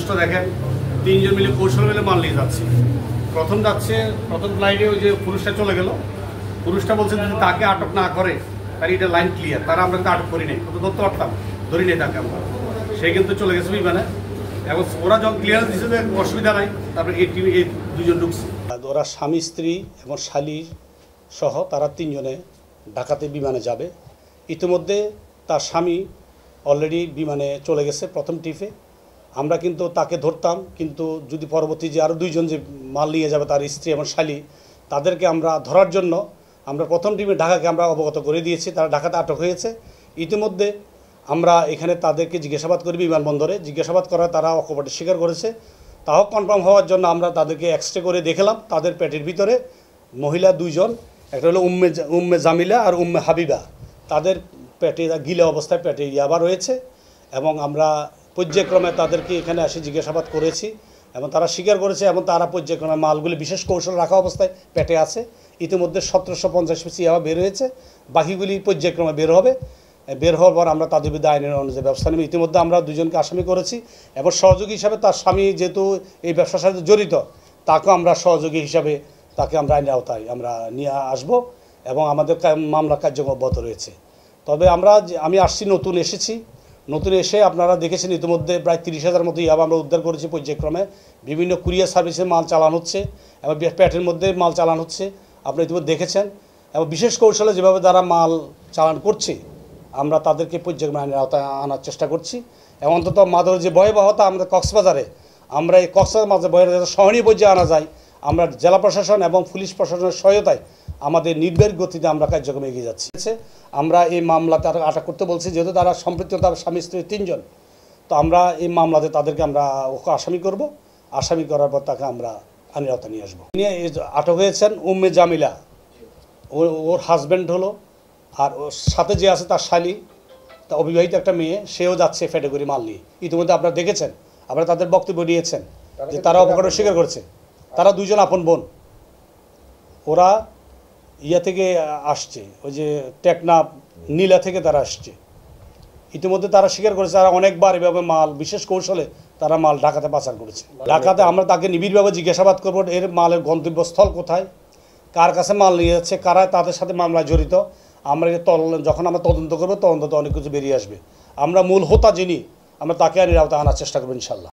দৃষ্ট দেখেন, তিনজন মিলে কৌশল মিলে মাল নিয়ে যাচ্ছে। প্রথম ফ্লাইটে ওই যে পুরুষটা চলে গেল, পুরুষটা বলছে যদি তাকে আটক না করে তার এটা লাইন ক্লিয়ার, তারা আমরা কিন্তু আটক করি নাই, কত ধরতে পারতাম, ধরি নেই তাকে আমরা। সে কিন্তু চলে গেছে বিমানে। এখন ওরা যখন ক্লিয়ারেন্স দিচ্ছে যে অসুবিধা নাই, তারপরে এই দুজন ঢুকছে। ওরা স্বামী স্ত্রী এবং শালী সহ তারা তিনজনে ঢাকাতে বিমানে যাবে। ইতিমধ্যে তার স্বামী অলরেডি বিমানে চলে গেছে প্রথম ট্রিপে। আমরা কিন্তু তাকে ধরতাম, কিন্তু যদি পরবর্তী যে আরও দুইজন যে মাল নিয়ে যাবে তার স্ত্রী এবং শালী, তাদেরকে আমরা ধরার জন্য আমরা প্রথম টিমে ঢাকাকে আমরা অবগত করে দিয়েছি। তারা ঢাকাতে আটক হয়েছে। ইতিমধ্যে আমরা এখানে তাদেরকে জিজ্ঞাসাবাদ করি বিমানবন্দরে। জিজ্ঞাসাবাদ করা তারা অকপটে স্বীকার করেছে। তাও কনফার্ম হওয়ার জন্য আমরা তাদেরকে এক্সরে করে দেখলাম। তাদের পেটের ভিতরে মহিলা দুইজন, একটা হলো উম্মে জামিলা আর উম্মে হাবিবা, তাদের পেটে গিলে অবস্থায় পেটে ইয়াবা রয়েছে। এবং আমরা পর্যায়ক্রমে তাদেরকে এখানে এসে জিজ্ঞাসাবাদ করেছি এবং তারা স্বীকার করেছে এবং তারা পর্যায়ক্রমে মালগুলি বিশেষ কৌশল রাখা অবস্থায় পেটে আছে। ইতিমধ্যে 1750 পিস ইয়াবা বের হয়েছে, বাকিগুলি পর্যায়ক্রমে বের হবে। বের হওয়ার পর আমরা তাদের বিরুদ্ধে আইনের অনুযায়ী ব্যবস্থা নেব। ইতিমধ্যে আমরা দুজনকে আসামি করেছি এবং সহযোগী হিসাবে তার স্বামী যেহেতু এই ব্যবসার সাথে জড়িত, তাকেও আমরা সহযোগী হিসাবে তাকে আমরা আইনের আওতায় আমরা নিয়ে আসব এবং আমাদের মামলা কার্যক্রম অব্যাহত রয়েছে। তবে আমি নতুন এসে আপনারা দেখেছেন ইতিমধ্যে প্রায় 30,000 মতো ইয়াবা আমরা উদ্ধার করেছি পর্যায়ক্রমে। বিভিন্ন কুরিয়ার সার্ভিসে মাল চালানো হচ্ছে এবং পেটের মধ্যে মাল চালানো হচ্ছে, আপনারা ইতিমধ্যে দেখেছেন। এবং বিশেষ কৌশলে যেভাবে তারা মাল চালান করছে, আমরা তাদেরকে পর্যায়ক্রমে আইনের আওতায় আনার চেষ্টা করছি। এবং অন্তত মাদকের যে ভয়াবহতা আমরা কক্সবাজারে, আমরা এই কক্সবাজার মাঝে যাতে সহনীয় পর্যায়ে আনা যায়, আমরা জেলা প্রশাসন এবং পুলিশ প্রশাসনের সহায়তায় আমাদের নির্ভের গতিতে আমরা কার্যক্রম এগিয়ে যাচ্ছি। আমরা এই মামলাতে আটক করতে বলছি, যেহেতু তারা সম্পৃক্ত, তার স্বামী স্ত্রী 3 জন। তো আমরা এই মামলাতে তাদেরকে আমরা ওকে আসামি করব। আসামি করার পর তাকে আমরা আইনের আওতায় নিয়ে আসবো। আটক হয়েছেন উম্মে জামিলা, ওর হাজব্যান্ড হলো, আর ওর সাথে যে আছে তার শালী, তা অবিবাহিত একটা মেয়ে, সেও যাচ্ছে ফেটে করে মাল নিয়ে। ইতিমধ্যে আপনারা দেখেছেন, আপনারা তাদের বক্তব্য নিয়েছেন যে তারা অপকর্ম স্বীকার করেছে। তারা দুজন আপন বোন। ওরা ইয়া থেকে আসছে, ওই যে টেকনাফ নীলা থেকে তারা আসছে। ইতিমধ্যে তারা স্বীকার করেছে তারা অনেকবার এভাবে মাল বিশেষ কৌশলে তারা মাল ঢাকাতে পাচার করেছে। ঢাকাতে আমরা তাকে নিবিড়ভাবে জিজ্ঞাসাবাদ করবো, এর মালের গন্তব্যস্থল কোথায়, কার কাছে মাল নিয়ে যাচ্ছে, কারা তাদের সাথে মামলায় জড়িত। আমরা যখন আমরা তদন্ত করবো, তদন্ত অনেক কিছু বেরিয়ে আসবে। আমরা মূল হোতা যিনি, আমরা তাকে আইনের আওতায় আনার চেষ্টা করবো ইনশাল্লাহ।